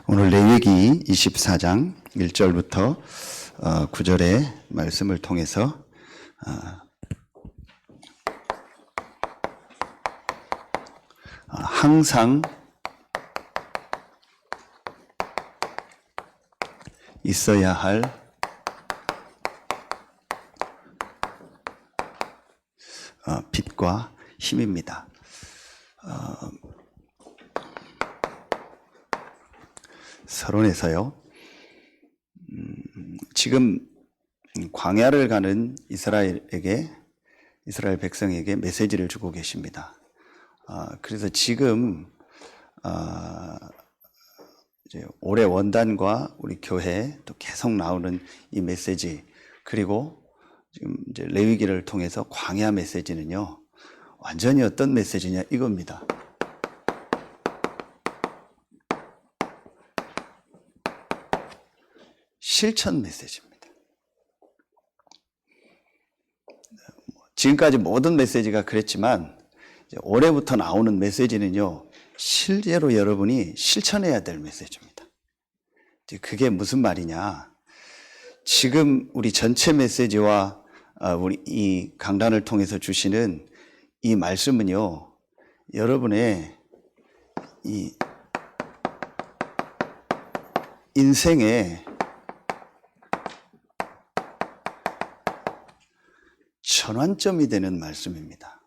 오늘 레위기 24장 1절부터 9절의 말씀을 통해서 항상 있어야 할 빛과 힘입니다. 서론에서요. 지금 광야를 가는 이스라엘 백성에게 메시지를 주고 계십니다. 그래서 지금 이제 올해 원단과 우리 교회 또 계속 나오는 이 메시지, 그리고 지금 이제 레위기를 통해서 광야 메시지는요, 완전히 어떤 메시지냐 이겁니다. 실천 메시지입니다. 지금까지 모든 메시지가 그랬지만 이제 올해부터 나오는 메시지는요, 실제로 여러분이 실천해야 될 메시지입니다. 그게 무슨 말이냐? 지금 우리 전체 메시지와 우리 이 강단을 통해서 주시는 이 말씀은요, 여러분의 이 인생의 전환점이 되는 말씀입니다.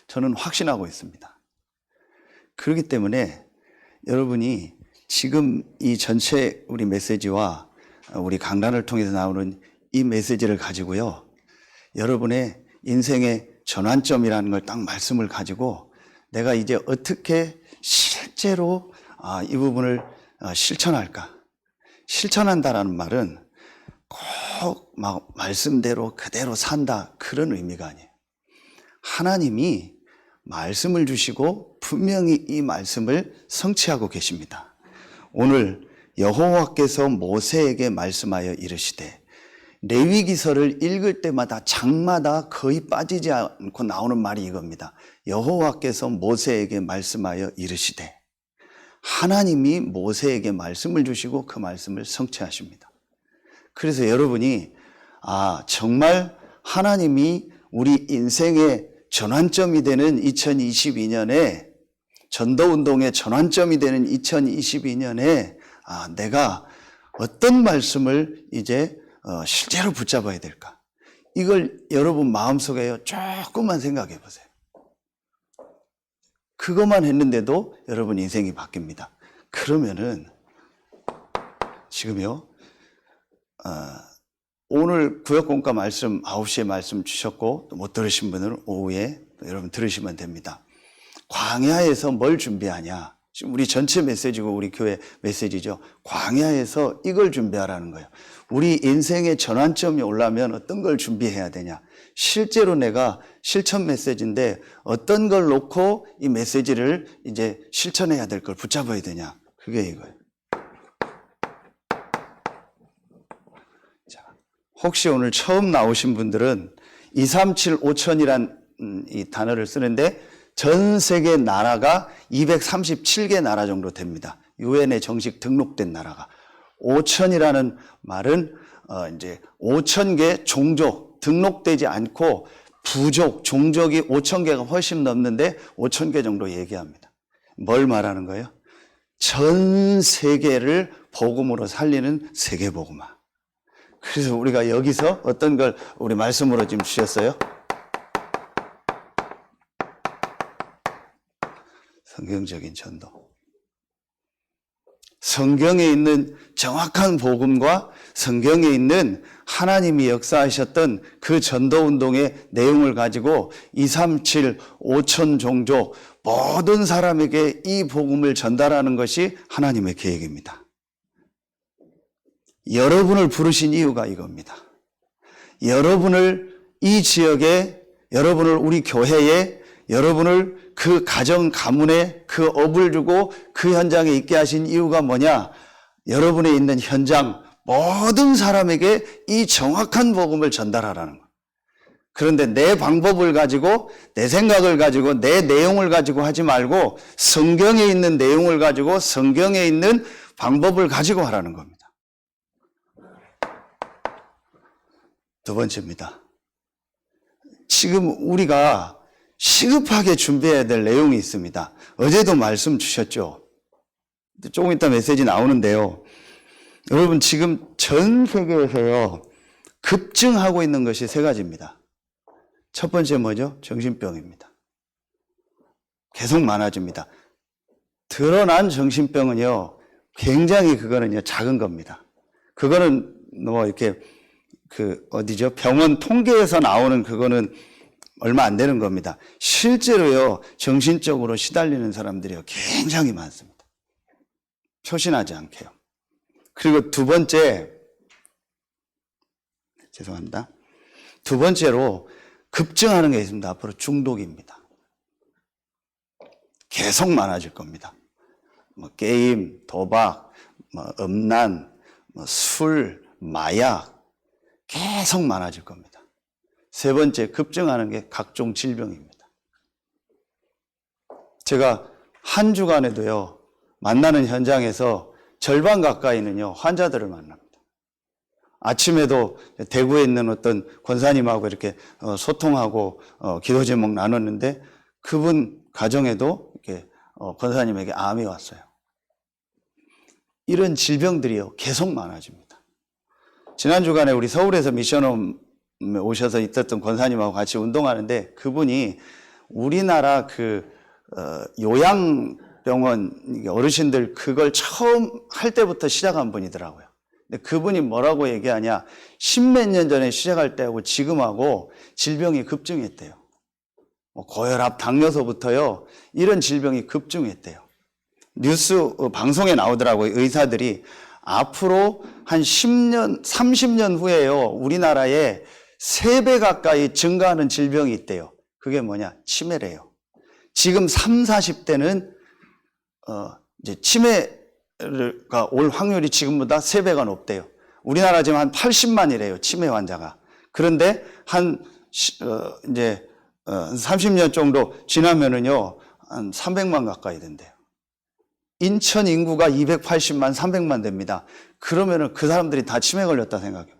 저는 확신하고 있습니다. 그렇기 때문에 여러분이 지금 이 전체 우리 메시지와 우리 강단을 통해서 나오는 이 메시지를 가지고요, 여러분의 인생의 전환점이라는 걸 딱 말씀을 가지고 내가 이제 어떻게 실제로 이 부분을 실천할까? 실천한다라는 말은 꼭 막 말씀대로 그대로 산다, 그런 의미가 아니에요. 하나님이 말씀을 주시고 분명히 이 말씀을 성취하고 계십니다. 오늘 여호와께서 모세에게 말씀하여 이르시되, 레위기서를 읽을 때마다 장마다 거의 빠지지 않고 나오는 말이 이겁니다. 여호와께서 모세에게 말씀하여 이르시되, 하나님이 모세에게 말씀을 주시고 그 말씀을 성취하십니다. 그래서 여러분이 정말 하나님이 우리 인생의 전환점이 되는 2022년에, 전도운동의 전환점이 되는 2022년에 내가 어떤 말씀을 이제 실제로 붙잡아야 될까? 이걸 여러분 마음속에 조금만 생각해 보세요. 그것만 했는데도 여러분 인생이 바뀝니다. 그러면은 지금요, 오늘 구역공과 말씀 9시에 말씀 주셨고, 또 못 들으신 분은 오후에 또 여러분 들으시면 됩니다. 광야에서 뭘 준비하냐? 지금 우리 전체 메시지고 우리 교회 메시지죠. 광야에서 이걸 준비하라는 거예요. 우리 인생의 전환점이 오려면 어떤 걸 준비해야 되냐? 실제로 내가 실천 메시지인데 어떤 걸 놓고 이 메시지를 이제 실천해야 될 걸 붙잡아야 되냐? 그게 이거예요. 자, 혹시 오늘 처음 나오신 분들은 237 5천이란 이 단어를 쓰는데 전 세계 나라가 237개 나라 정도 됩니다. 유엔에 정식 등록된 나라가. 5천이라는 말은 이제 5,000개 종족, 등록되지 않고 부족, 종족이 5,000개가 훨씬 넘는데 5,000개 정도 얘기합니다. 뭘 말하는 거예요? 전 세계를 복음으로 살리는 세계복음화. 그래서 우리가 여기서 어떤 걸 우리 말씀으로 지금 주셨어요? 성경적인 전도. 성경에 있는 정확한 복음과 성경에 있는 하나님이 역사하셨던 그 전도운동의 내용을 가지고 237 5천 종족 모든 사람에게 이 복음을 전달하는 것이 하나님의 계획입니다. 여러분을 부르신 이유가 이겁니다. 여러분을 이 지역에, 여러분을 우리 교회에, 여러분을 그 가정, 가문에 그 업을 주고 그 현장에 있게 하신 이유가 뭐냐? 여러분의 있는 현장 모든 사람에게 이 정확한 복음을 전달하라는 거예요. 그런데 내 방법을 가지고, 내 생각을 가지고, 내 내용을 가지고 하지 말고 성경에 있는 내용을 가지고 성경에 있는 방법을 가지고 하라는 겁니다. 두 번째입니다. 지금 우리가 시급하게 준비해야 될 내용이 있습니다. 어제도 말씀 주셨죠. 조금 이따 메시지 나오는데요. 여러분, 지금 전 세계에서요, 급증하고 있는 것이 세 가지입니다. 첫 번째 뭐죠? 정신병입니다. 계속 많아집니다. 드러난 정신병은요, 굉장히 그거는요, 작은 겁니다. 그거는 뭐 이렇게 어디죠? 병원 통계에서 나오는 그거는 얼마 안 되는 겁니다. 실제로요, 정신적으로 시달리는 사람들이요, 굉장히 많습니다. 표신하지 않게요. 그리고 두 번째로 급증하는 게 있습니다. 앞으로 중독입니다. 계속 많아질 겁니다. 뭐 게임, 도박, 뭐 음란, 뭐 술, 마약, 계속 많아질 겁니다. 세 번째, 급증하는 게 각종 질병입니다. 제가 한 주간에도요, 만나는 현장에서 절반 가까이는요, 환자들을 만납니다. 아침에도 대구에 있는 어떤 권사님하고 이렇게 소통하고 기도 제목 나눴는데, 그분 가정에도 이렇게 권사님에게 암이 왔어요. 이런 질병들이요, 계속 많아집니다. 지난 주간에 우리 서울에서 미션홈에 오셔서 있었던 권사님하고 같이 운동하는데, 그분이 우리나라 요양병원 어르신들 그걸 처음 할 때부터 시작한 분이더라고요. 근데 그분이 뭐라고 얘기하냐, 십몇 년 전에 시작할 때하고 지금하고 질병이 급증했대요. 고혈압, 당뇨서부터요, 이런 질병이 급증했대요. 뉴스 방송에 나오더라고요. 의사들이 앞으로 한 10년, 30년 후에요, 우리나라에 3배 가까이 증가하는 질병이 있대요. 그게 뭐냐? 치매래요. 지금 30, 40대는 이제 치매가 올 확률이 지금보다 3배가 높대요. 우리나라 지금 한 80만이래요, 치매 환자가. 그런데 이제 30년 정도 지나면은요, 한 300만 가까이 된대요. 인천 인구가 280만, 300만 됩니다. 그러면은 그 사람들이 다 치매 걸렸다 생각해요.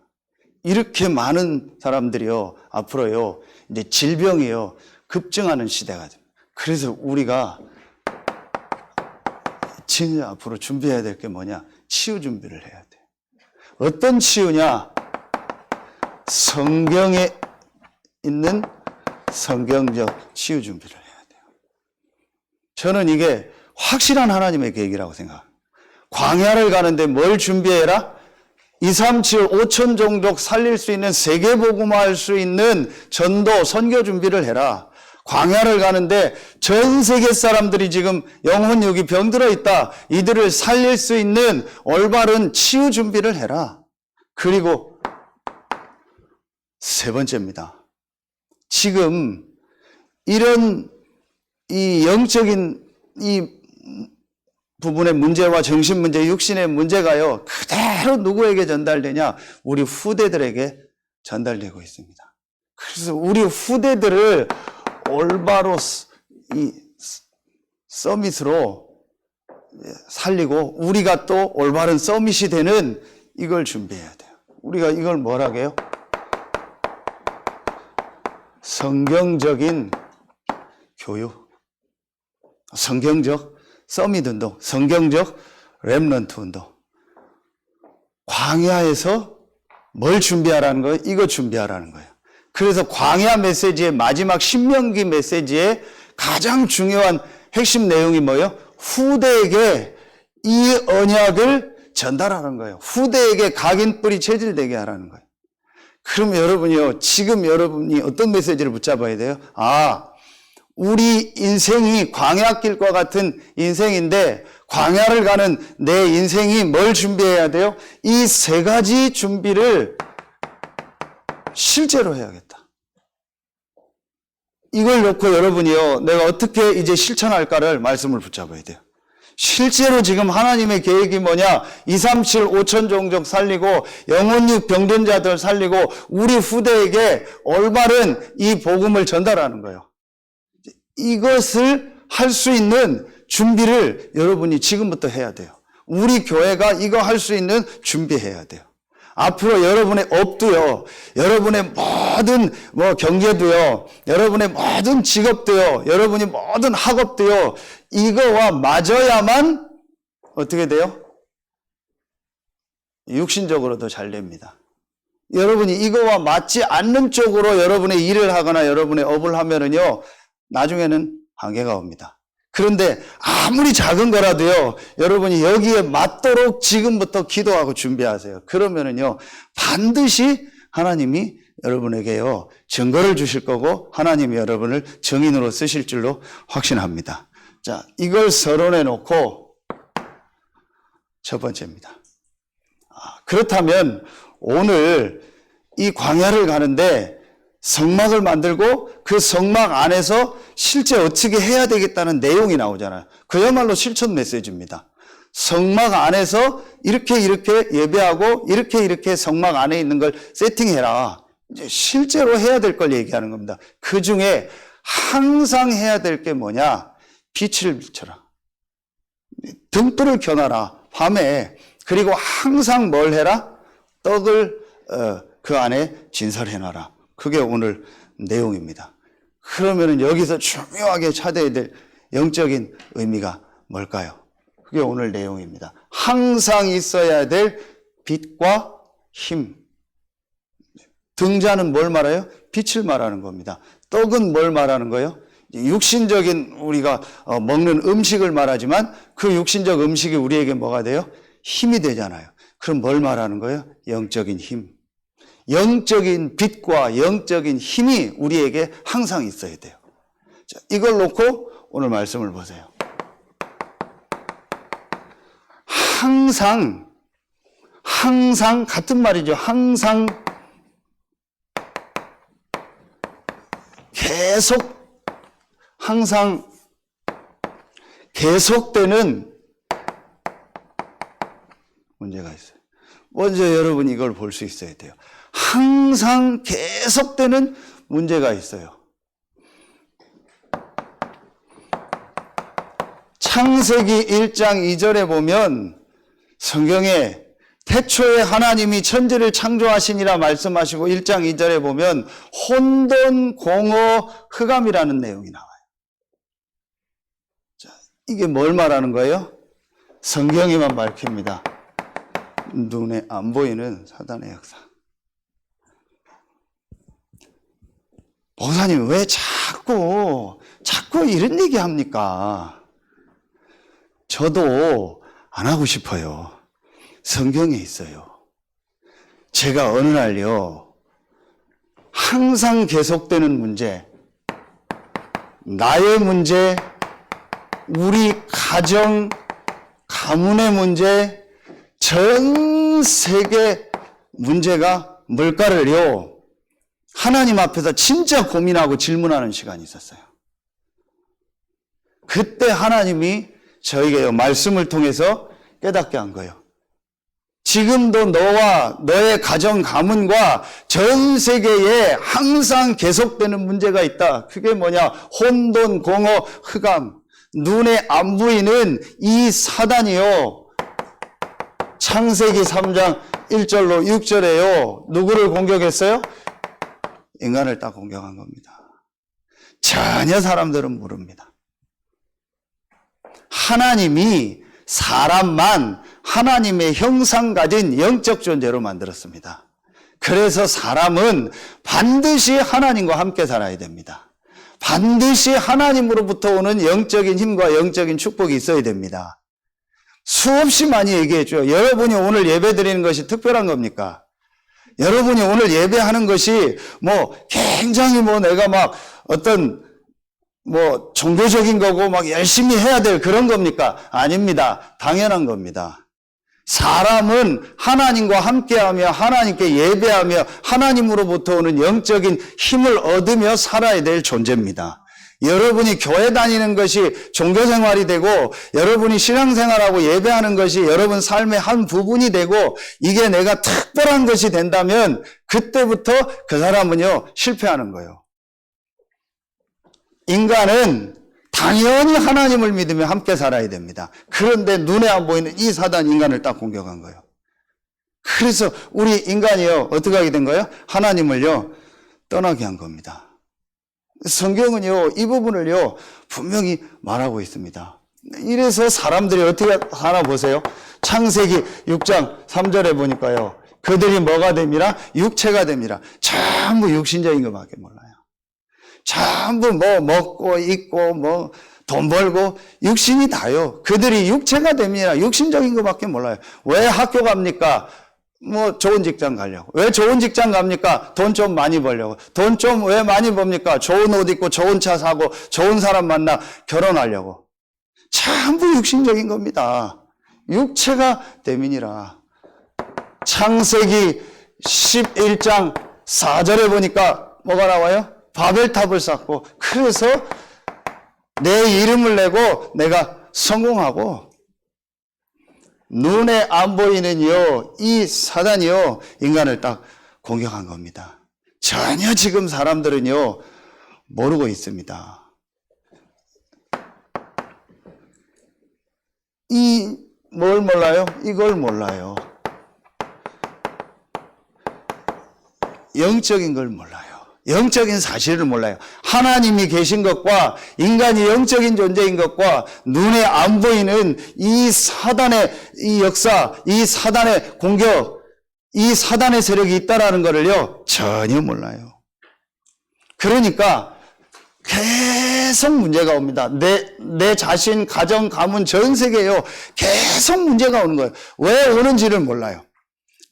이렇게 많은 사람들이요, 앞으로요, 이제 질병이요, 급증하는 시대가 됩니다. 그래서 우리가 진짜 앞으로 준비해야 될 게 뭐냐? 치유 준비를 해야 돼. 어떤 치유냐? 성경에 있는 성경적 치유 준비를 해야 돼요. 저는 이게 확실한 하나님의 계획이라고 생각합니다. 광야를 가는데 뭘 준비해라? 237, 5천 종족 살릴 수 있는, 세계복음화할 수 있는 전도, 선교 준비를 해라. 광야를 가는데 전 세계 사람들이 지금 영혼육이 병들어 있다. 이들을 살릴 수 있는 올바른 치유 준비를 해라. 그리고 세 번째입니다. 지금 이런 이 영적인 이 부분의 문제와 정신 문제, 육신의 문제가요, 그대로 누구에게 전달되냐? 우리 후대들에게 전달되고 있습니다. 그래서 우리 후대들을 올바로 이 서밋으로 살리고, 우리가 또 올바른 서밋이 되는 이걸 준비해야 돼요. 우리가 이걸 뭐라고 해요? 성경적인 교육, 성경적 서밋 운동, 성경적 렘넌트 운동. 광야에서 뭘 준비하라는 거예요? 이거 준비하라는 거예요. 그래서 광야 메시지의 마지막 신명기 메시지의 가장 중요한 핵심 내용이 뭐예요? 후대에게 이 언약을 전달하는 거예요. 후대에게 각인 뿌리 체질되게 하라는 거예요. 그럼 여러분이요, 지금 여러분이 어떤 메시지를 붙잡아야 돼요? 우리 인생이 광야길과 같은 인생인데, 광야를 가는 내 인생이 뭘 준비해야 돼요? 이 세 가지 준비를 실제로 해야겠다. 이걸 놓고 여러분이요, 내가 어떻게 이제 실천할까를 말씀을 붙잡아야 돼요. 실제로 지금 하나님의 계획이 뭐냐? 237 5천 종족 살리고 영혼육 병든 자들 살리고 우리 후대에게 올바른 이 복음을 전달하는 거예요. 이것을 할 수 있는 준비를 여러분이 지금부터 해야 돼요. 우리 교회가 이거 할 수 있는 준비해야 돼요. 앞으로 여러분의 업도요, 여러분의 모든 경제도요, 여러분의 모든 직업도요, 여러분의 모든 학업도요, 이거와 맞아야만 어떻게 돼요? 육신적으로도 잘 됩니다. 여러분이 이거와 맞지 않는 쪽으로 여러분의 일을 하거나 여러분의 업을 하면은요, 나중에는 한계가 옵니다. 그런데 아무리 작은 거라도요, 여러분이 여기에 맞도록 지금부터 기도하고 준비하세요. 그러면은요, 반드시 하나님이 여러분에게요, 증거를 주실 거고, 하나님이 여러분을 증인으로 쓰실 줄로 확신합니다. 자, 이걸 서론해 놓고, 첫 번째입니다. 그렇다면, 오늘 이 광야를 가는데, 성막을 만들고 그 성막 안에서 실제 어떻게 해야 되겠다는 내용이 나오잖아요. 그야말로 실천 메시지입니다. 성막 안에서 이렇게 예배하고 이렇게 성막 안에 있는 걸 세팅해라. 이제 실제로 해야 될 걸 얘기하는 겁니다. 그 중에 항상 해야 될 게 뭐냐? 빛을 비춰라. 등불을 켜놔라. 밤에. 그리고 항상 뭘 해라? 떡을 그 안에 진설해놔라. 그게 오늘 내용입니다. 그러면은 여기서 중요하게 찾아야 될 영적인 의미가 뭘까요? 그게 오늘 내용입니다. 항상 있어야 될 빛과 힘. 등자는 뭘 말해요? 빛을 말하는 겁니다. 떡은 뭘 말하는 거예요? 육신적인 우리가 먹는 음식을 말하지만 그 육신적 음식이 우리에게 뭐가 돼요? 힘이 되잖아요. 그럼 뭘 말하는 거예요? 영적인 힘. 영적인 빛과 영적인 힘이 우리에게 항상 있어야 돼요. 자, 이걸 놓고 오늘 말씀을 보세요. 항상 같은 말이죠. 항상 계속되는 문제가 있어요. 먼저 여러분이 이걸 볼 수 있어야 돼요. 항상 계속되는 문제가 있어요. 창세기 1장 2절에 보면 성경에 태초에 하나님이 천지를 창조하시니라 말씀하시고 1장 2절에 보면 혼돈, 공허, 흑암이라는 내용이 나와요. 자, 이게 뭘 말하는 거예요? 성경에만 밝힙니다. 눈에 안 보이는 사단의 역사. 목사님 왜 자꾸 이런 얘기 합니까? 저도 안 하고 싶어요. 성경에 있어요. 제가 어느 날요, 항상 계속되는 문제, 나의 문제, 우리 가정, 가문의 문제, 전 세계 문제가 뭘까를요, 하나님 앞에서 진짜 고민하고 질문하는 시간이 있었어요. 그때 하나님이 저에게 말씀을 통해서 깨닫게 한 거예요. 지금도 너와 너의 가정 가문과 전 세계에 항상 계속되는 문제가 있다. 그게 뭐냐? 혼돈, 공허, 흑암. 눈에 안 보이는 이 사단이요. 창세기 3장 1절로 6절에요. 누구를 공격했어요? 인간을 딱 공격한 겁니다. 전혀 사람들은 모릅니다. 하나님이 사람만 하나님의 형상 가진 영적 존재로 만들었습니다. 그래서 사람은 반드시 하나님과 함께 살아야 됩니다. 반드시 하나님으로부터 오는 영적인 힘과 영적인 축복이 있어야 됩니다. 수없이 많이 얘기해줘요. 여러분이 오늘 예배 드리는 것이 특별한 겁니까? 여러분이 오늘 예배하는 것이 굉장히 내가 어떤 종교적인 거고 열심히 해야 될 그런 겁니까? 아닙니다. 당연한 겁니다. 사람은 하나님과 함께하며 하나님께 예배하며 하나님으로부터 오는 영적인 힘을 얻으며 살아야 될 존재입니다. 여러분이 교회 다니는 것이 종교생활이 되고 여러분이 신앙생활하고 예배하는 것이 여러분 삶의 한 부분이 되고 이게 내가 특별한 것이 된다면 그때부터 그 사람은요 실패하는 거예요. 인간은 당연히 하나님을 믿으며 함께 살아야 됩니다. 그런데 눈에 안 보이는 이 사단 인간을 딱 공격한 거예요. 그래서 우리 인간이요 어떻게 하게 된 거예요? 하나님을요 떠나게 한 겁니다. 성경은요 이 부분을요 분명히 말하고 있습니다. 이래서 사람들이 어떻게 하나 보세요. 창세기 6장 3절에 보니까요 그들이 뭐가 됨이라? 육체가 됨이라. 전부 육신적인 것밖에 몰라요. 전부 뭐 먹고 입고 뭐 돈 벌고 육신이 다요. 그들이 육체가 됨이라. 육신적인 것밖에 몰라요. 왜 학교 갑니까? 뭐 좋은 직장 가려고. 왜 좋은 직장 갑니까? 돈 좀 많이 벌려고. 돈 좀 왜 많이 법니까? 좋은 옷 입고 좋은 차 사고 좋은 사람 만나 결혼하려고. 전부 육신적인 겁니다. 육체가 됨이니라. 창세기 11장 4절에 보니까 뭐가 나와요? 바벨탑을 쌓고 그래서 내 이름을 내고 내가 성공하고 눈에 안 보이는요 이 사단이요 인간을 딱 공격한 겁니다. 전혀 지금 사람들은요 모르고 있습니다. 이 뭘 몰라요? 이걸 몰라요. 영적인 걸 몰라요. 영적인 사실을 몰라요. 하나님이 계신 것과 인간이 영적인 존재인 것과 눈에 안 보이는 이 사단의 이 역사, 이 사단의 공격, 이 사단의 세력이 있다라는 것을요 전혀 몰라요. 그러니까 계속 문제가 옵니다. 내 자신, 가정, 가문, 전 세계에요 계속 문제가 오는 거예요. 왜 오는지를 몰라요.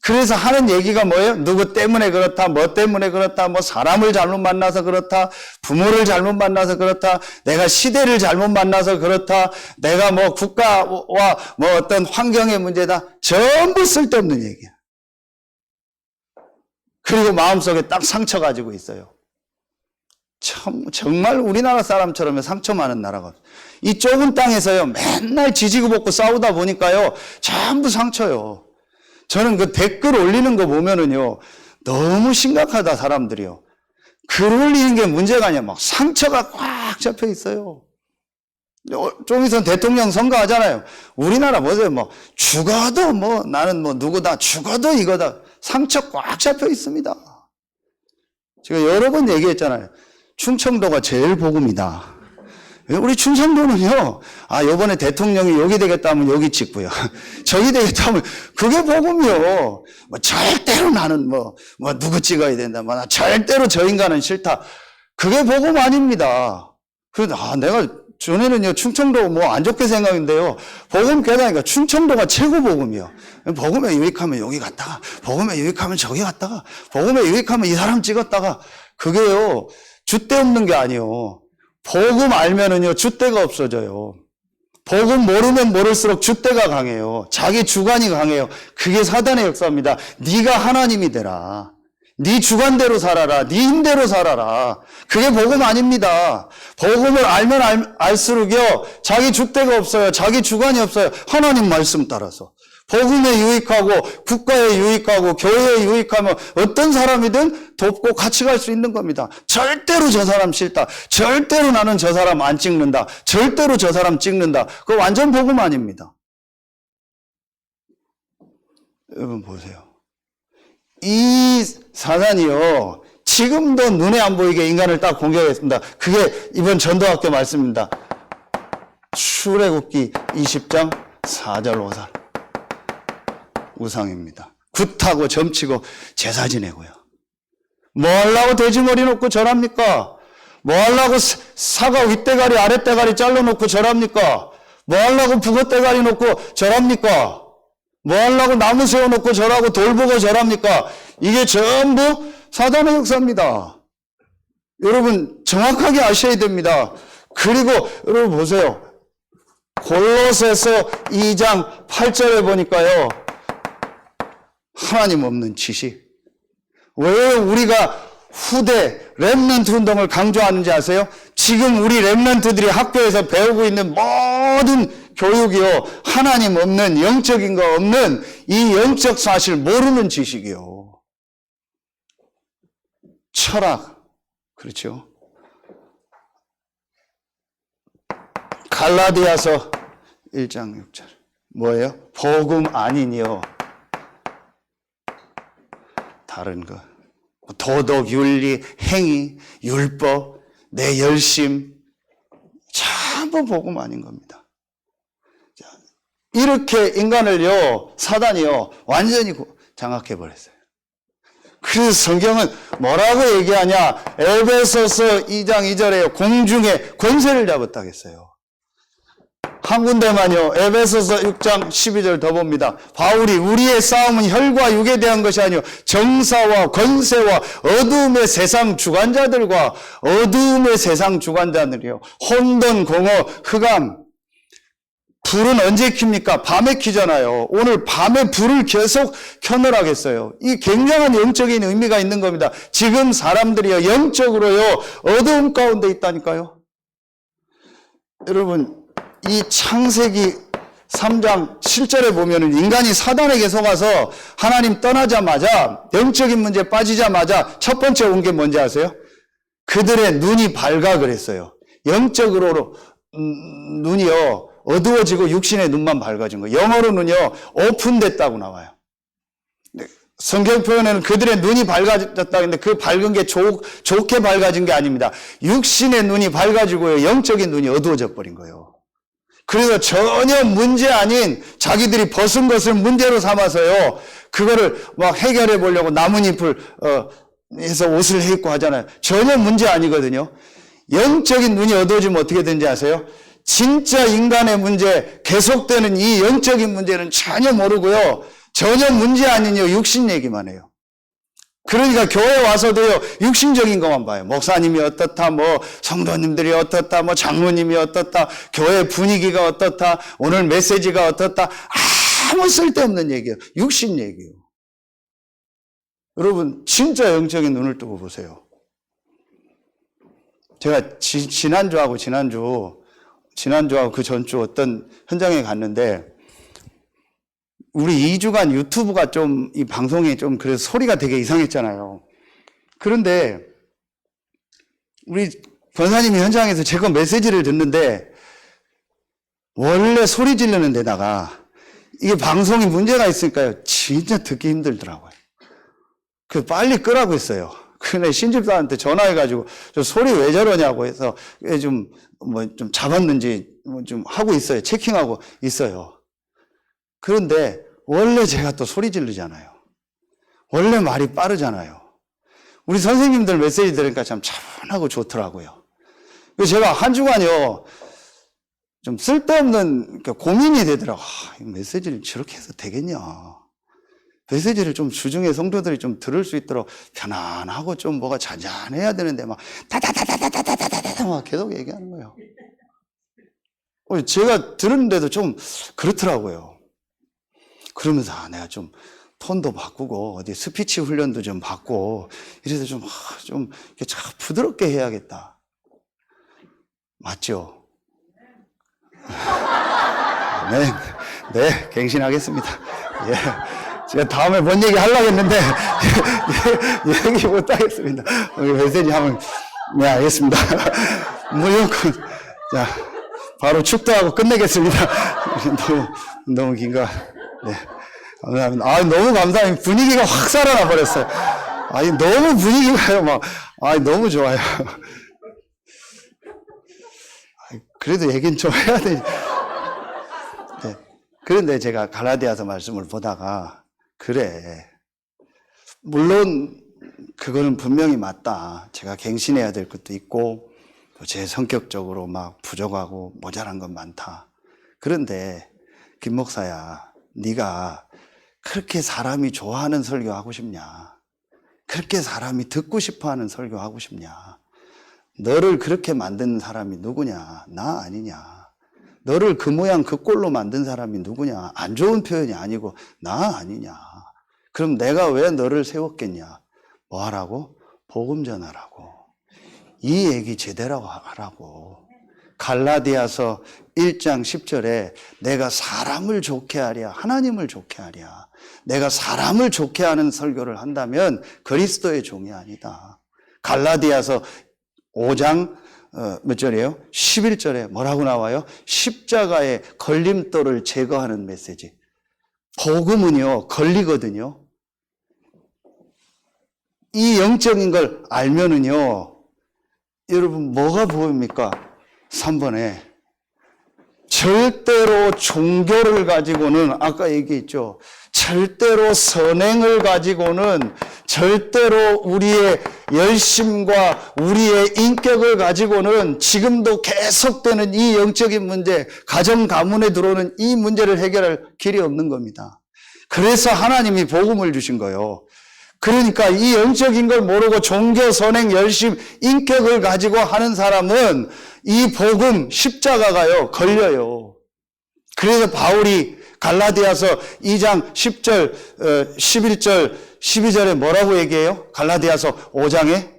그래서 하는 얘기가 뭐예요? 누구 때문에 그렇다, 뭐 때문에 그렇다, 뭐 사람을 잘못 만나서 그렇다, 부모를 잘못 만나서 그렇다, 내가 시대를 잘못 만나서 그렇다, 내가 뭐 국가와 뭐 어떤 환경의 문제다. 전부 쓸데없는 얘기야. 그리고 마음속에 딱 상처 가지고 있어요. 정말 우리나라 사람처럼 상처 많은 나라가 없어요. 이 좁은 땅에서요 맨날 지지고 볶고 싸우다 보니까요 전부 상처요. 저는 그 댓글 올리는 거 보면은요, 너무 심각하다, 사람들이요. 글 올리는 게 문제가 아니야. 막 상처가 꽉 잡혀 있어요. 좀 있으면 대통령 선거하잖아요. 우리나라 보세요. 뭐, 죽어도 뭐, 나는 뭐, 누구다, 죽어도 이거다. 상처 꽉 잡혀 있습니다. 제가 여러 번 얘기했잖아요. 충청도가 제일 복음이다. 우리 충청도는요, 요번에 대통령이 여기 되겠다 하면 여기 찍고요. 저기 되겠다 하면 그게 복음이요. 뭐, 절대로 나는 누구 찍어야 된다. 나 절대로 저 인간은 싫다. 그게 복음 아닙니다. 그래서, 내가 전에는요, 충청도 안 좋게 생각했는데요. 복음 계단이니까 충청도가 최고 복음이요. 복음에 유익하면 여기 갔다가, 복음에 유익하면 저기 갔다가, 복음에 유익하면 이 사람 찍었다가, 그게요, 줏대 없는 게 아니요. 복음 알면은요, 줏대가 없어져요. 복음 모르면 모를수록 줏대가 강해요. 자기 주관이 강해요. 그게 사단의 역사입니다. 네가 하나님이 되라. 네 주관대로 살아라. 네 힘대로 살아라. 그게 복음 아닙니다. 복음을 알면 알수록요, 자기 줏대가 없어요. 자기 주관이 없어요. 하나님 말씀 따라서. 복음에 유익하고 국가에 유익하고 교회에 유익하면 어떤 사람이든 돕고 같이 갈 수 있는 겁니다. 절대로 저 사람 싫다. 절대로 나는 저 사람 안 찍는다. 절대로 저 사람 찍는다. 그거 완전 복음 아닙니다. 여러분 보세요. 이 사단이요, 지금도 눈에 안 보이게 인간을 딱 공격했습니다. 그게 이번 전도학교 말씀입니다. 출애굽기 20장 4절 5절. 우상입니다. 굿하고 점치고 제사 지내고요. 뭐 하려고 돼지머리 놓고 절합니까? 뭐 하려고 사과 윗대가리 아랫대가리 잘라놓고 절합니까? 뭐 하려고 북어대가리 놓고 절합니까? 뭐 하려고 나무 세워놓고 절하고 돌 보고 절합니까? 이게 전부 사단의 역사입니다. 여러분 정확하게 아셔야 됩니다. 그리고 여러분 보세요. 골로새서 2장 8절에 보니까요. 하나님 없는 지식. 왜 우리가 후대 렘넌트 운동을 강조하는지 아세요? 지금 우리 렘넌트들이 학교에서 배우고 있는 모든 교육이요, 하나님 없는, 영적인 거 없는 이 영적 사실 모르는 지식이요. 철학, 그렇죠? 갈라디아서 1장 6절 뭐예요? 복음 아니니요 다른 거, 도덕, 윤리, 행위, 율법, 내 열심, 전부 복음 아닌 겁니다. 자, 이렇게 인간을요, 사단이요, 완전히 장악해버렸어요. 그래서 성경은 뭐라고 얘기하냐? 에베소서 2장 2절에 공중에 권세를 잡았다고 했어요. 한 군데만요. 에베소서 6장 12절 더 봅니다. 바울이 우리의 싸움은 혈과 육에 대한 것이 아니요 정사와 권세와 어두움의 세상 주관자들과 어두움의 세상 주관자들이요. 혼돈, 공허, 흑암. 불은 언제 켭니까? 밤에 켜잖아요. 오늘 밤에 불을 계속 켜놓으라겠어요. 이 굉장한 영적인 의미가 있는 겁니다. 지금 사람들이요, 영적으로요, 어두움 가운데 있다니까요. 여러분, 이 창세기 3장 7절에 보면은 인간이 사단에게 속아서 하나님 떠나자마자, 영적인 문제에 빠지자마자 첫 번째 온 게 뭔지 아세요? 그들의 눈이 밝아 그랬어요. 영적으로 눈이요, 어두워지고 육신의 눈만 밝아진 거예요. 영어로는요, 오픈됐다고 나와요. 성경 표현에는 그들의 눈이 밝아졌다 했는데 그 밝은 게 좋게 밝아진 게 아닙니다. 육신의 눈이 밝아지고요, 영적인 눈이 어두워져 버린 거예요. 그래서 전혀 문제 아닌 자기들이 벗은 것을 문제로 삼아서요, 그거를 막 해결해 보려고 나뭇잎을 해서 옷을 해 입고 하잖아요. 전혀 문제 아니거든요. 영적인 눈이 어두워지면 어떻게 되는지 아세요? 진짜 인간의 문제, 계속되는 이 영적인 문제는 전혀 모르고요, 전혀 문제 아니요 육신 얘기만 해요. 그러니까 교회 와서도요, 육신적인 것만 봐요. 목사님이 어떻다, 뭐 성도님들이 어떻다, 뭐 장로님이 어떻다, 교회 분위기가 어떻다, 오늘 메시지가 어떻다, 아무 쓸데없는 얘기예요. 육신 얘기예요. 여러분, 진짜 영적인 눈을 뜨고 보세요. 제가 지난주하고 그 전주 어떤 현장에 갔는데, 우리 2주간 유튜브가 좀, 이 방송이 좀 그래서 소리가 되게 이상했잖아요. 그런데 우리 권사님이 현장에서 제 거 메시지를 듣는데, 원래 소리 지르는 데다가 이게 방송이 문제가 있으니까요, 진짜 듣기 힘들더라고요. 그 빨리 끄라고 했어요. 근데 신집사한테 전화해가지고 저 소리 왜 저러냐고 해서 좀 잡았는지 좀 하고 있어요. 체킹하고 있어요. 그런데 원래 제가 또 소리 지르잖아요. 원래 말이 빠르잖아요. 우리 선생님들 메시지 들으니까 참 차분하고 좋더라고요. 그래서 제가 한 주간요, 좀 쓸데없는 고민이 되더라고요. 이 메시지를 저렇게 해서 되겠냐. 메시지를 좀 주중에 성도들이 좀 들을 수 있도록 편안하고 좀 뭐가 잔잔해야 되는데 막 다다다다다다다다다 막 계속 얘기하는 거예요. 제가 들었는데도 좀 그렇더라고요. 그러면서 내가 좀 톤도 바꾸고 어디 스피치 훈련도 좀 받고 이래서 좀 참 부드럽게 해야겠다. 맞죠? 네, 갱신하겠습니다. 예. 제가 다음에 뭔 얘기 하려고 했는데, 얘기 못 하겠습니다. 메시지 하면, 네, 알겠습니다. 무조건, 자, 바로 축도하고 끝내겠습니다. 너무 긴가? 네. 감사합니다. 너무 감사합니다. 분위기가 확 살아나 버렸어요. 너무 분위기가요, 너무 좋아요. 그래도 얘기는 좀 해야 되지. 네. 그런데 제가 갈라디아서 말씀을 보다가, 그래, 물론 그거는 분명히 맞다. 제가 갱신해야 될 것도 있고 제 성격적으로 막 부족하고 모자란 건 많다. 그런데 김 목사야, 네가 그렇게 사람이 좋아하는 설교하고 싶냐? 그렇게 사람이 듣고 싶어하는 설교하고 싶냐? 너를 그렇게 만든 사람이 누구냐? 나 아니냐? 너를 그 모양 그 꼴로 만든 사람이 누구냐? 안 좋은 표현이 아니고 나 아니냐? 그럼 내가 왜 너를 세웠겠냐? 뭐 하라고? 복음 전하라고. 이 얘기 제대로 하라고. 갈라디아서 1장 10절에 내가 사람을 좋게 하랴, 하나님을 좋게 하랴. 내가 사람을 좋게 하는 설교를 한다면 그리스도의 종이 아니다. 갈라디아서 5장 몇 절이에요? 11절에 뭐라고 나와요? 십자가의 걸림돌을 제거하는 메시지. 복음은요, 걸리거든요. 이 영적인 걸 알면은요, 여러분 뭐가 보입니까? 3번에 절대로 종교를 가지고는, 아까 얘기했죠, 절대로 선행을 가지고는, 절대로 우리의 열심과 우리의 인격을 가지고는 지금도 계속되는 이 영적인 문제, 가정 가문에 들어오는 이 문제를 해결할 길이 없는 겁니다. 그래서 하나님이 복음을 주신 거예요. 그러니까 이 영적인 걸 모르고 종교, 선행, 열심, 인격을 가지고 하는 사람은 이 복음, 십자가가요, 걸려요. 그래서 바울이 갈라디아서 2장 10절, 11절, 12절에 뭐라고 얘기해요? 갈라디아서 5장에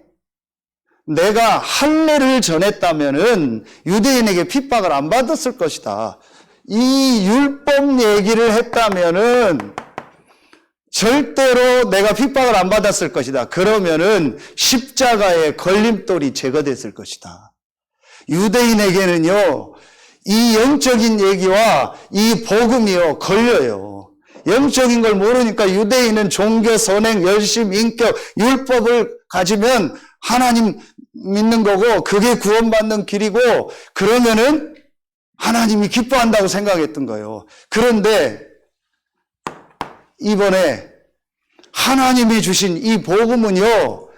내가 할례를 전했다면은 유대인에게 핍박을 안 받았을 것이다. 이 율법 얘기를 했다면은 절대로 내가 핍박을 안 받았을 것이다. 그러면은 십자가의 걸림돌이 제거됐을 것이다. 유대인에게는요, 이 영적인 얘기와 이 복음이요, 걸려요. 영적인 걸 모르니까 유대인은 종교, 선행, 열심, 인격, 율법을 가지면 하나님 믿는 거고, 그게 구원받는 길이고, 그러면은 하나님이 기뻐한다고 생각했던 거예요. 그런데 이번에 하나님이 주신 이 복음은요,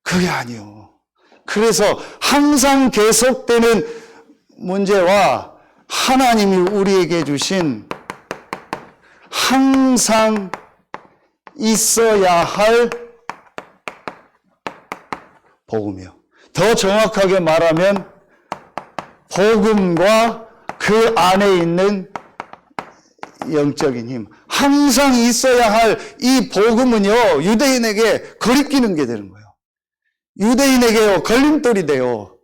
그게 아니요. 그래서 항상 계속되는 문제와 하나님이 우리에게 주신 항상 있어야 할 복음이요. 더 정확하게 말하면 복음과 그 안에 있는 영적인 힘, 항상 있어야 할 이 복음은요, 유대인에게 거리끼는 게 되는 거예요. 유대인에게요, 걸림돌이 돼요.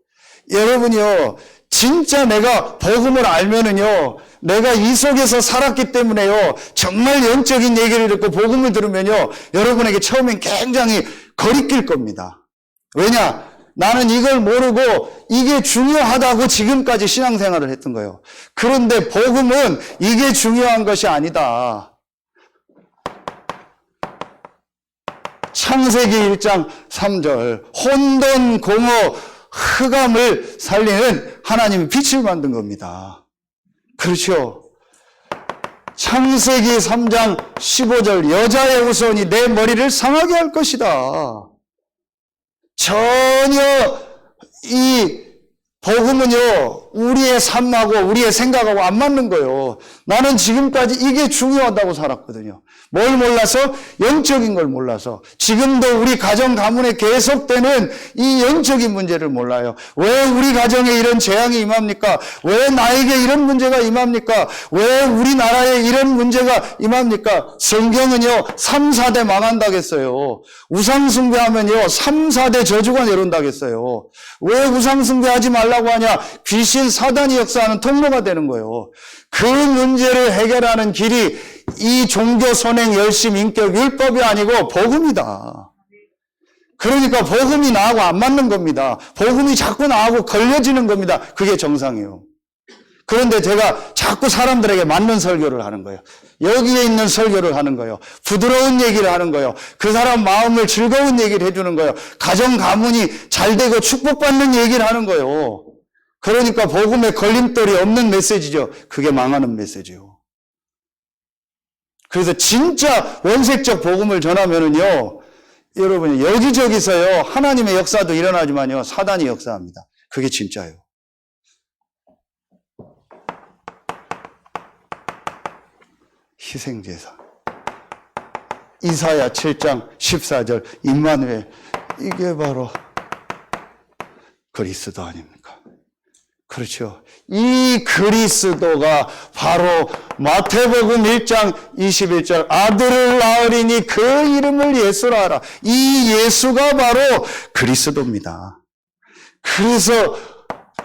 여러분이요, 진짜 내가 복음을 알면은요, 내가 이 속에서 살았기 때문에요, 정말 영적인 얘기를 듣고 복음을 들으면요, 여러분에게 처음엔 굉장히 거리낄 겁니다. 왜냐? 나는 이걸 모르고 이게 중요하다고 지금까지 신앙생활을 했던 거예요. 그런데 복음은 이게 중요한 것이 아니다. 창세기 1장 3절 혼돈, 공허, 흑암을 살리는 하나님이 빛을 만든 겁니다. 그렇죠? 창세기 3장 15절 여자의 후손이 내 머리를 상하게 할 것이다. 전혀 이 복음은요, 우리의 삶하고 우리의 생각하고 안 맞는 거예요. 나는 지금까지 이게 중요하다고 살았거든요. 뭘 몰라서? 영적인 걸 몰라서. 지금도 우리 가정 가문에 계속되는 이 영적인 문제를 몰라요. 왜 우리 가정에 이런 재앙이 임합니까? 왜 나에게 이런 문제가 임합니까? 왜 우리나라에 이런 문제가 임합니까? 성경은요, 3, 4대 망한다겠어요. 우상숭배하면요, 3, 4대 저주가 내려온다겠어요. 왜 우상숭배하지 말라고 하냐? 귀신, 사단이 역사하는 통로가 되는 거예요. 그 문제를 해결하는 길이 이 종교, 선행, 열심, 인격, 율법이 아니고 복음이다. 그러니까 복음이 나하고 안 맞는 겁니다. 복음이 자꾸 나하고 걸려지는 겁니다. 그게 정상이에요. 그런데 제가 자꾸 사람들에게 맞는 설교를 하는 거예요. 여기에 있는 설교를 하는 거예요. 부드러운 얘기를 하는 거예요. 그 사람 마음을 즐거운 얘기를 해주는 거예요. 가정 가문이 잘 되고 축복받는 얘기를 하는 거예요. 그러니까 복음에 걸림돌이 없는 메시지죠. 그게 망하는 메시지요. 그래서 진짜 원색적 복음을 전하면은요, 여러분 여기저기서요, 하나님의 역사도 일어나지만요, 사단이 역사합니다. 그게 진짜예요. 희생제사. 이사야 7장 14절 임마누엘, 이게 바로 그리스도 아닙니까? 그렇죠. 이 그리스도가 바로 마태복음 1장 21절 아들을 낳으리니 그 이름을 예수라 하라. 이 예수가 바로 그리스도입니다. 그래서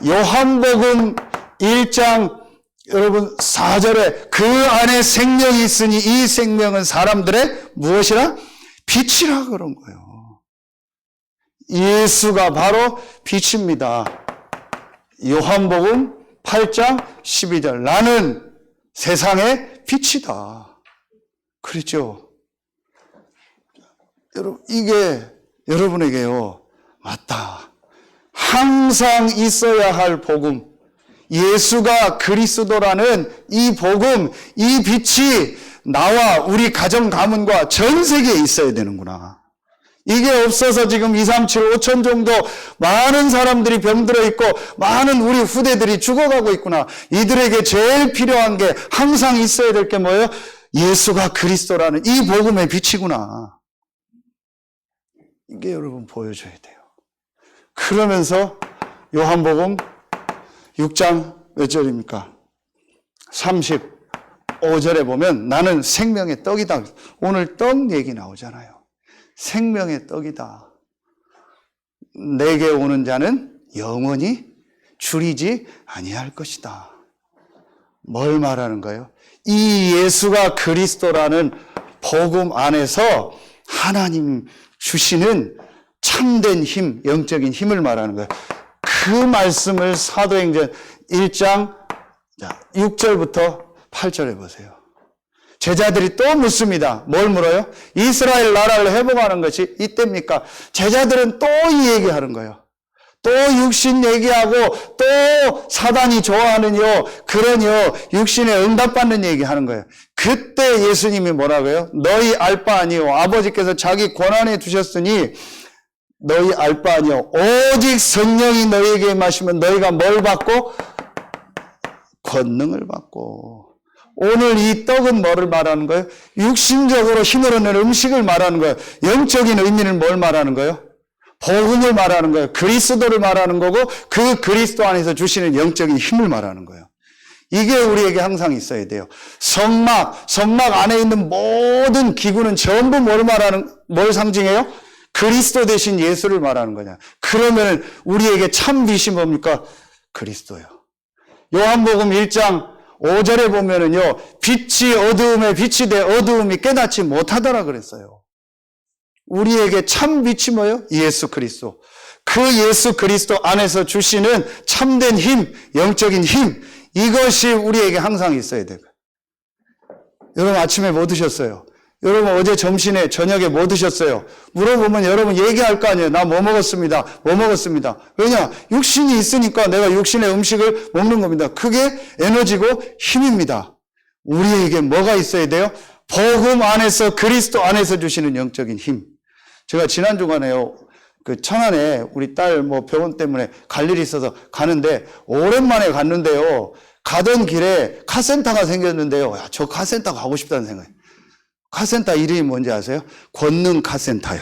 요한복음 1장 여러분 4절에 그 안에 생명이 있으니 이 생명은 사람들의 무엇이라? 빛이라 그런 거예요. 예수가 바로 빛입니다. 요한복음 8장 12절 나는 세상의 빛이다. 그렇죠? 여러분 이게 여러분에게요. 맞다. 항상 있어야 할 복음. 예수가 그리스도라는 이 복음, 이 빛이 나와 우리 가정 가문과 전 세계에 있어야 되는구나. 이게 없어서 지금 2, 3, 7, 5천 정도 많은 사람들이 병들어 있고 많은 우리 후대들이 죽어가고 있구나. 이들에게 제일 필요한 게 항상 있어야 될 게 뭐예요? 예수가 그리스도라는 이 복음의 빛이구나. 이게 여러분 보여줘야 돼요. 그러면서 요한복음 6장 몇 절입니까? 35절에 보면 나는 생명의 떡이다. 오늘 떡 얘기 나오잖아요. 생명의 떡이다. 내게 오는 자는 영원히 줄이지 아니할 것이다. 뭘 말하는 거예요? 이 예수가 그리스도라는 복음 안에서 하나님 주시는 참된 힘, 영적인 힘을 말하는 거예요. 그 말씀을 사도행전 1장 6절부터 8절에 보세요. 제자들이 또 묻습니다. 뭘 물어요? 이스라엘 나라를 회복하는 것이 이때입니까? 제자들은 또 이 얘기하는 거예요. 또 육신 얘기하고 또 사단이 좋아하는 그런 육신에 응답받는 얘기하는 거예요. 그때 예수님이 뭐라고요? 너희 알 바 아니요 아버지께서 자기 권한에 두셨으니 너희 알 바 아니요 오직 성령이 너희에게 임하시면 너희가 뭘 받고? 권능을 받고. 오늘 이 떡은 뭐를 말하는 거예요? 육신적으로 힘을 얻는 음식을 말하는 거예요. 영적인 의미는 뭘 말하는 거예요? 복음을 말하는 거예요. 그리스도를 말하는 거고 그 그리스도 안에서 주시는 영적인 힘을 말하는 거예요. 이게 우리에게 항상 있어야 돼요. 성막 안에 있는 모든 기구는 전부 뭘 상징해요? 그리스도 대신 예수를 말하는 거냐. 그러면 우리에게 참 빛이 뭡니까? 그리스도요. 요한복음 1장 5절에 보면은요, 빛이 어두움에 빛이 돼 어두움이 깨닫지 못하더라 그랬어요. 우리에게 참 빛이 뭐예요? 예수 그리스도. 그 예수 그리스도 안에서 주시는 참된 힘, 영적인 힘, 이것이 우리에게 항상 있어야 돼요. 여러분 아침에 뭐 드셨어요? 여러분 어제 점심에 저녁에 뭐 드셨어요? 물어보면 여러분 얘기할 거 아니에요. 나 뭐 먹었습니다. 뭐 먹었습니다. 왜냐? 육신이 있으니까 내가 육신의 음식을 먹는 겁니다. 그게 에너지고 힘입니다. 우리에게 뭐가 있어야 돼요? 복음 안에서 그리스도 안에서 주시는 영적인 힘. 제가 지난 주간에요. 그 천안에 우리 딸 병원 때문에 갈 일이 있어서 가는데 오랜만에 갔는데요. 가던 길에 카센터가 생겼는데요. 야, 저 카센터 가고 싶다는 생각이. 카센터 이름이 뭔지 아세요? 권능 카센터요.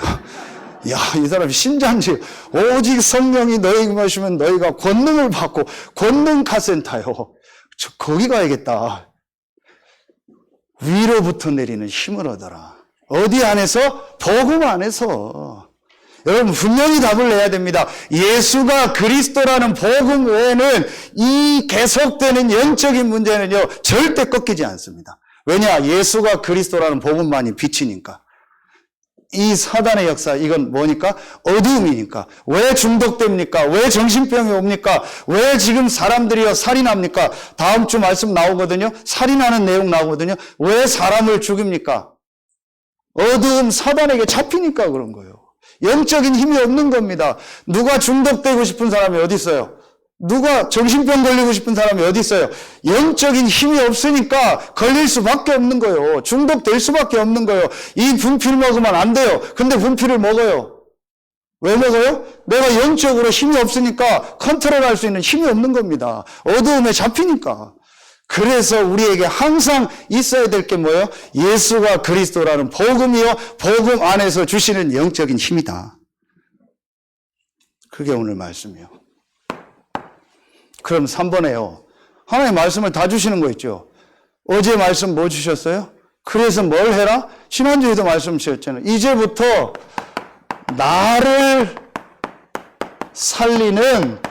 야, 이 사람이 신장지 오직 성령이 너희에게 마시면 너희가 권능을 받고 권능 카센터요. 저 거기 가야겠다. 위로부터 내리는 힘을 얻어라. 어디 안에서? 복음 안에서. 여러분 분명히 답을 내야 됩니다. 예수가 그리스도라는 복음 외에는 이 계속되는 영적인 문제는요 절대 꺾이지 않습니다. 왜냐? 예수가 그리스도라는 복음만이 빛이니까. 이 사단의 역사, 이건 뭐니까? 어두움이니까. 왜 중독됩니까? 왜 정신병이 옵니까? 왜 지금 사람들이요 살인합니까? 다음 주 말씀 나오거든요. 살인하는 내용 나오거든요. 왜 사람을 죽입니까? 어두움 사단에게 잡히니까 그런 거예요. 영적인 힘이 없는 겁니다. 누가 중독되고 싶은 사람이 어디 있어요? 누가 정신병 걸리고 싶은 사람이 어디 있어요? 영적인 힘이 없으니까 걸릴 수밖에 없는 거예요. 중독될 수밖에 없는 거예요. 이 분필 먹으면 안 돼요. 근데 분필을 먹어요. 왜 먹어요? 내가 영적으로 힘이 없으니까 컨트롤할 수 있는 힘이 없는 겁니다. 어두움에 잡히니까. 그래서 우리에게 항상 있어야 될 게 뭐예요? 예수가 그리스도라는 복음이요. 복음 안에서 주시는 영적인 힘이다. 그게 오늘 말씀이에요. 그럼 3번에요. 하나님 말씀을 다 주시는 거 있죠. 어제 말씀 뭐 주셨어요? 그래서 뭘 해라? 지난주에도 말씀 주셨잖아요. 이제부터 나를 살리는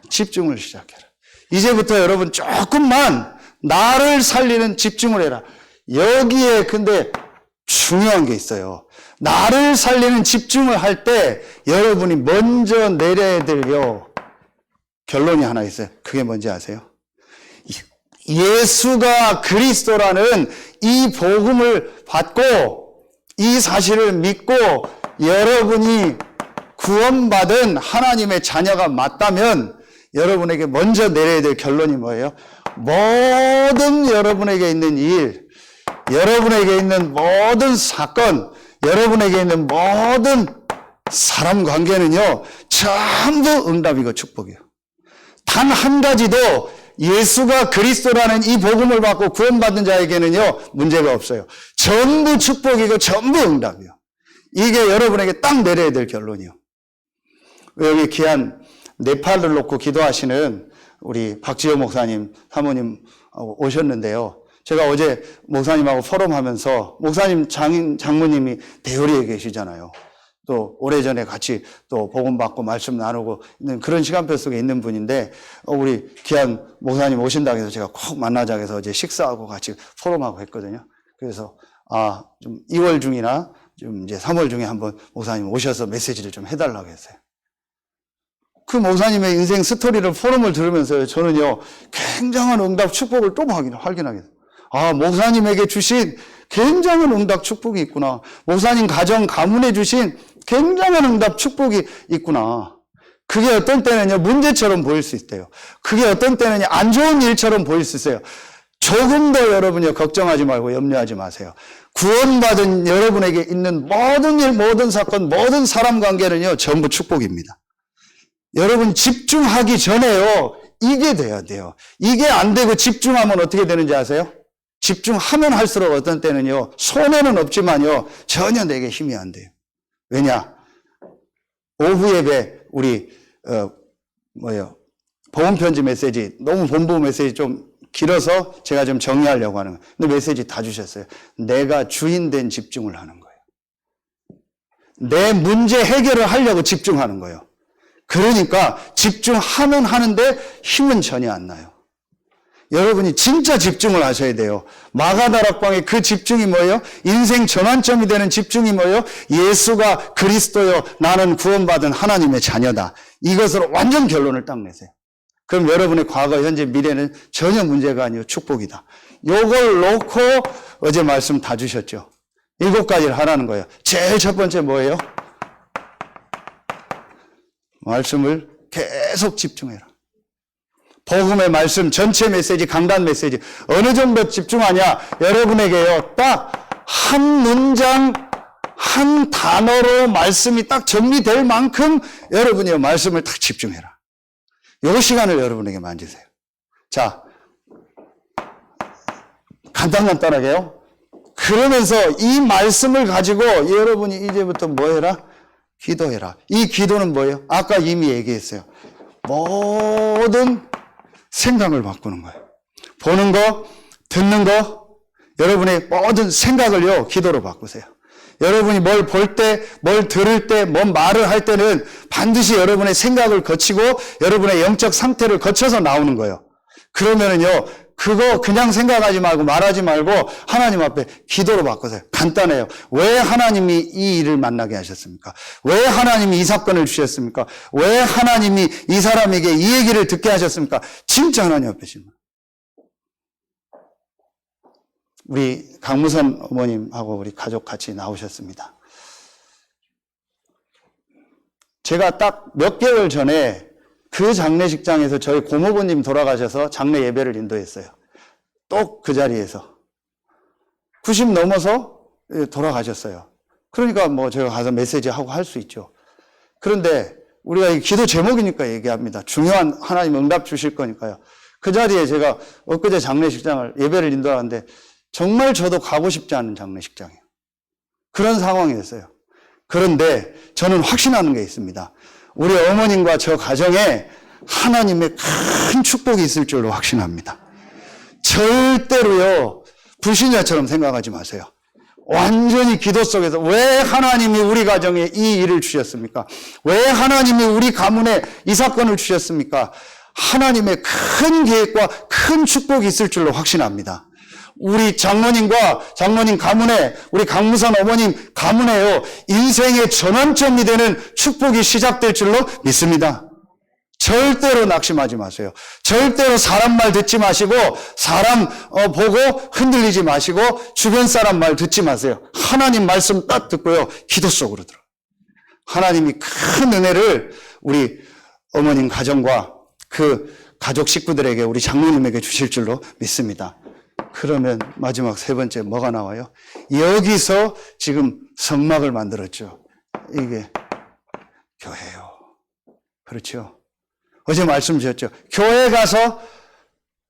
집중을 시작해라. 이제부터 여러분 조금만 나를 살리는 집중을 해라. 여기에 근데 중요한 게 있어요. 나를 살리는 집중을 할 때 여러분이 먼저 내려야 될 결론이 하나 있어요. 그게 뭔지 아세요? 예수가 그리스도라는 이 복음을 받고 이 사실을 믿고 여러분이 구원받은 하나님의 자녀가 맞다면 여러분에게 먼저 내려야 될 결론이 뭐예요? 모든 여러분에게 있는 일, 여러분에게 있는 모든 사건, 여러분에게 있는 모든 사람 관계는요, 전부 응답이고 축복이에요. 단 한 가지도 예수가 그리스도라는 이 복음을 받고 구원받는 자에게는요, 문제가 없어요. 전부 축복이고 전부 응답이요. 이게 여러분에게 딱 내려야 될 결론이요. 여기 귀한 네팔을 놓고 기도하시는 우리 박지호 목사님, 사모님 오셨는데요. 제가 어제 목사님하고 포럼하면서 목사님 장모님이 대우리에 계시잖아요. 또 오래전에 같이 또 복음 받고 말씀 나누고 있는 그런 시간표 속에 있는 분인데 우리 귀한 목사님 오신다고 해서 제가 꼭 만나자고 해서 어제 식사하고 같이 포럼하고 했거든요. 그래서 좀 2월 중이나 좀 이제 3월 중에 한번 목사님 오셔서 메시지를 좀 해달라고 했어요. 그 목사님의 인생 스토리를 포럼을 들으면서 저는요 굉장한 응답 축복을 또 확인하게 됐어요. 목사님에게 주신 굉장한 응답 축복이 있구나. 목사님 가정 가문에 주신 굉장한 응답 축복이 있구나. 그게 어떤 때는요 문제처럼 보일 수 있대요. 그게 어떤 때는 안 좋은 일처럼 보일 수 있어요. 조금 더 여러분이 걱정하지 말고 염려하지 마세요. 구원받은 여러분에게 있는 모든 일, 모든 사건, 모든 사람 관계는요 전부 축복입니다. 여러분 집중하기 전에요 이게 돼야 돼요. 이게 안 되고 집중하면 어떻게 되는지 아세요? 집중하면 할수록 어떤 때는요 손해는 없지만요 전혀 내게 힘이 안 돼요. 왜냐? 오후 예배 우리 복음 편지 메시지 너무 본부 메시지 좀 길어서 제가 좀 정리하려고 하는 거예요. 근데 메시지 다 주셨어요. 내가 주인 된 집중을 하는 거예요. 내 문제 해결을 하려고 집중하는 거예요. 그러니까 집중하면 하는데 힘은 전혀 안 나요. 여러분이 진짜 집중을 하셔야 돼요. 마가다락방의 그 집중이 뭐예요? 인생 전환점이 되는 집중이 뭐예요? 예수가 그리스도요, 나는 구원받은 하나님의 자녀다. 이것으로 완전 결론을 딱 내세요. 그럼 여러분의 과거, 현재, 미래는 전혀 문제가 아니고 축복이다. 요걸 놓고 어제 말씀 다 주셨죠. 7가지를 하라는 거예요. 제일 첫 번째 뭐예요? 말씀을 계속 집중해라. 복음의 말씀, 전체 메시지, 강단 메시지 어느 정도 집중하냐? 여러분에게요 딱 한 문장, 한 단어로 말씀이 딱 정리될 만큼 여러분이 말씀을 딱 집중해라. 요 시간을 여러분에게 만지세요. 자, 간단하게요. 그러면서 이 말씀을 가지고 여러분이 이제부터 뭐 해라? 기도해라. 이 기도는 뭐예요? 아까 이미 얘기했어요. 모든 생각을 바꾸는 거예요. 보는 거, 듣는 거, 여러분의 모든 생각을요, 기도로 바꾸세요. 여러분이 뭘 볼 때, 뭘 들을 때, 뭔 말을 할 때는 반드시 여러분의 생각을 거치고 여러분의 영적 상태를 거쳐서 나오는 거예요. 그러면은요, 그거 그냥 생각하지 말고 말하지 말고 하나님 앞에 기도로 바꾸세요. 간단해요. 왜 하나님이 이 일을 만나게 하셨습니까? 왜 하나님이 이 사건을 주셨습니까? 왜 하나님이 이 사람에게 이 얘기를 듣게 하셨습니까? 진짜 하나님 앞에 질문. 우리 강무선 어머님하고 우리 가족 같이 나오셨습니다. 제가 딱 몇 개월 전에 그 장례식장에서 저희 고모부님 돌아가셔서 장례 예배를 인도했어요. 또 그 자리에서 90 넘어서 돌아가셨어요. 그러니까 뭐 제가 가서 메시지하고 할 수 있죠. 그런데 우리가 이 기도 제목이니까 얘기합니다. 중요한 하나님 응답 주실 거니까요. 그 자리에 제가 엊그제 장례식장을 예배를 인도하는데 정말 저도 가고 싶지 않은 장례식장이에요. 그런 상황이었어요. 그런데 저는 확신하는 게 있습니다. 우리 어머님과 저 가정에 하나님의 큰 축복이 있을 줄로 확신합니다. 절대로요, 불신자처럼 생각하지 마세요. 완전히 기도 속에서 왜 하나님이 우리 가정에 이 일을 주셨습니까? 왜 하나님이 우리 가문에 이 사건을 주셨습니까? 하나님의 큰 계획과 큰 축복이 있을 줄로 확신합니다. 우리 장모님과 장모님 가문에, 우리 강무선 어머님 가문에요, 인생의 전환점이 되는 축복이 시작될 줄로 믿습니다. 절대로 낙심하지 마세요. 절대로 사람 말 듣지 마시고, 사람 보고 흔들리지 마시고, 주변 사람 말 듣지 마세요. 하나님 말씀 딱 듣고요, 기도 속으로 들어요. 하나님이 큰 은혜를 우리 어머님 가정과 그 가족 식구들에게, 우리 장모님에게 주실 줄로 믿습니다. 그러면 마지막 세 번째 뭐가 나와요? 여기서 지금 성막을 만들었죠. 이게 교회예요. 그렇죠? 어제 말씀 주셨죠. 교회 가서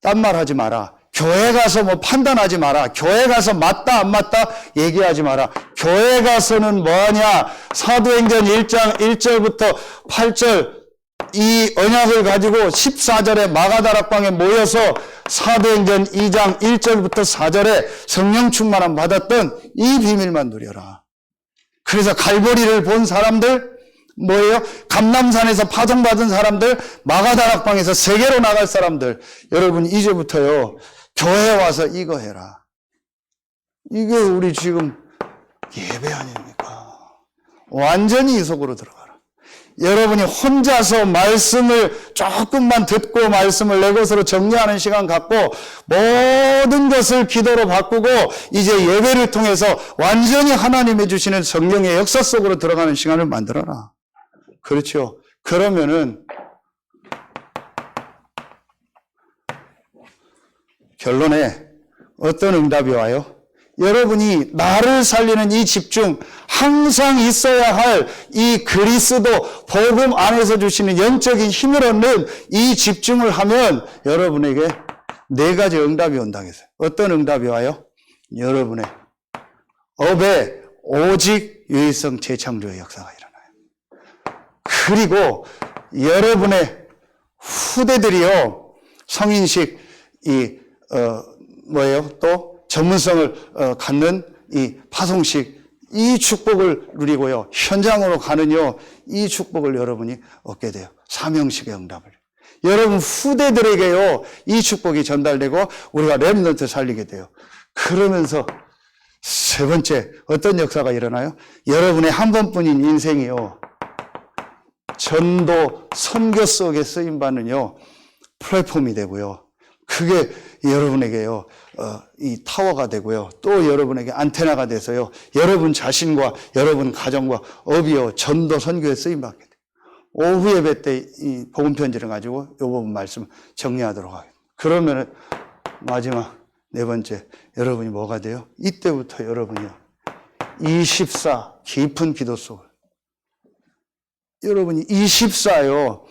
딴 말 하지 마라. 교회 가서 뭐 판단하지 마라. 교회 가서 맞다 안 맞다 얘기하지 마라. 교회 가서는 뭐하냐? 사도행전 1장 1절부터 8절 이 언약을 가지고 14절에 마가다락방에 모여서 사도행전 2장 1절부터 4절에 성령 충만함 받았던 이 비밀만 누려라. 그래서 갈보리를 본 사람들, 뭐예요? 감람산에서 파송받은 사람들, 마가다락방에서 세계로 나갈 사람들, 여러분 이제부터요, 교회 와서 이거 해라. 이게 우리 지금 예배 아닙니까? 완전히 이 속으로 들어가라. 여러분이 혼자서 말씀을 조금만 듣고 말씀을 내 것으로 정리하는 시간 갖고 모든 것을 기도로 바꾸고 이제 예배를 통해서 완전히 하나님이 주시는 성령의 역사 속으로 들어가는 시간을 만들어라. 그렇죠. 그러면은 결론에 어떤 응답이 와요? 여러분이 나를 살리는 이 집중, 항상 있어야 할 이 그리스도 복음 안에서 주시는 영적인 힘을 얻는 이 집중을 하면 여러분에게 네 가지 응답이 온다겠어요. 어떤 응답이 와요? 여러분의 업에 오직 유일성 재창조의 역사가 일어나요. 그리고 여러분의 후대들이요, 성인식 또 전문성을 갖는 이 파송식, 이 축복을 누리고요, 현장으로 가는요, 이 축복을 여러분이 얻게 돼요. 사명식의 응답을. 여러분 후대들에게요, 이 축복이 전달되고 우리가 렘넌트 살리게 돼요. 그러면서 세 번째, 어떤 역사가 일어나요? 여러분의 한 번뿐인 인생이요, 전도, 선교 속에 쓰임받는요, 플랫폼이 되고요. 그게 여러분에게요, 이 타워가 되고요. 또 여러분에게 안테나가 돼서요, 여러분 자신과 여러분 가정과 업이요, 전도, 선교에 쓰임받게 돼요. 오후 예배 때 이 복음 편지를 가지고 이 부분 말씀 정리하도록 하겠습니다. 그러면은 마지막 네 번째, 여러분이 뭐가 돼요? 이때부터 여러분이요, 24 깊은 기도 속을, 여러분이 24요,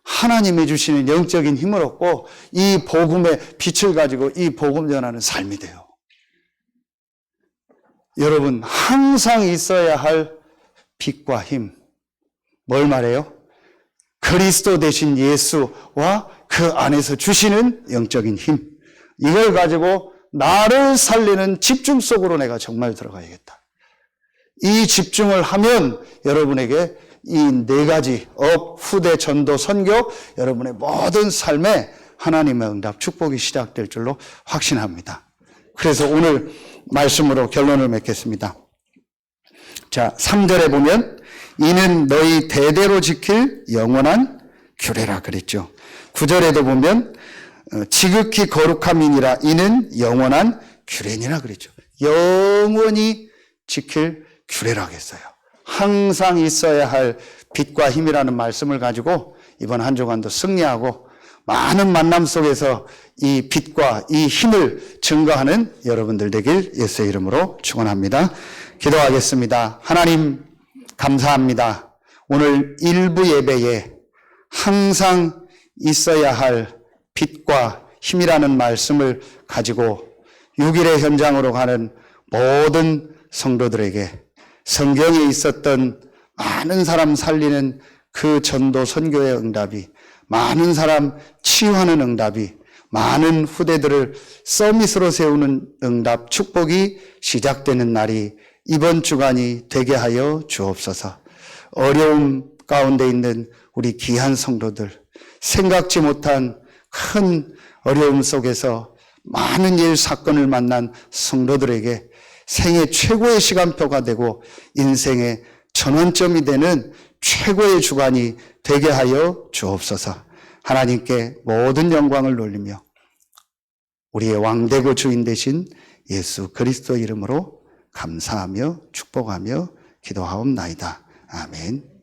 하나님이 주시는 영적인 힘을 얻고 이 복음의 빛을 가지고 이 복음 전하는 삶이 돼요. 여러분 항상 있어야 할 빛과 힘, 뭘 말해요? 그리스도 되신 예수와 그 안에서 주시는 영적인 힘, 이걸 가지고 나를 살리는 집중 속으로 내가 정말 들어가야겠다. 이 집중을 하면 여러분에게 이 네 가지 업, 후대, 전도, 선교, 여러분의 모든 삶에 하나님의 응답, 축복이 시작될 줄로 확신합니다. 그래서 오늘 말씀으로 결론을 맺겠습니다. 자, 3절에 보면 이는 너희 대대로 지킬 영원한 규례라 그랬죠. 9절에도 보면 지극히 거룩함이니라 이는 영원한 규례니라 그랬죠. 영원히 지킬 규례라 했어요. 항상 있어야 할 빛과 힘이라는 말씀을 가지고 이번 한 주간도 승리하고 많은 만남 속에서 이 빛과 이 힘을 증거하는 여러분들 되길 예수의 이름으로 축원합니다. 기도하겠습니다. 하나님 감사합니다. 오늘 일부 예배에 항상 있어야 할 빛과 힘이라는 말씀을 가지고 6일의 현장으로 가는 모든 성도들에게 성경에 있었던 많은 사람 살리는 그 전도 선교의 응답이, 많은 사람 치유하는 응답이, 많은 후대들을 서밋으로 세우는 응답 축복이 시작되는 날이 이번 주간이 되게 하여 주옵소서. 어려움 가운데 있는 우리 귀한 성도들, 생각지 못한 큰 어려움 속에서 많은 일 사건을 만난 성도들에게 생애 최고의 시간표가 되고 인생의 전환점이 되는 최고의 주간이 되게 하여 주옵소서. 하나님께 모든 영광을 돌리며 우리의 왕되고 주인 되신 예수 그리스도 이름으로 감사하며 축복하며 기도하옵나이다. 아멘.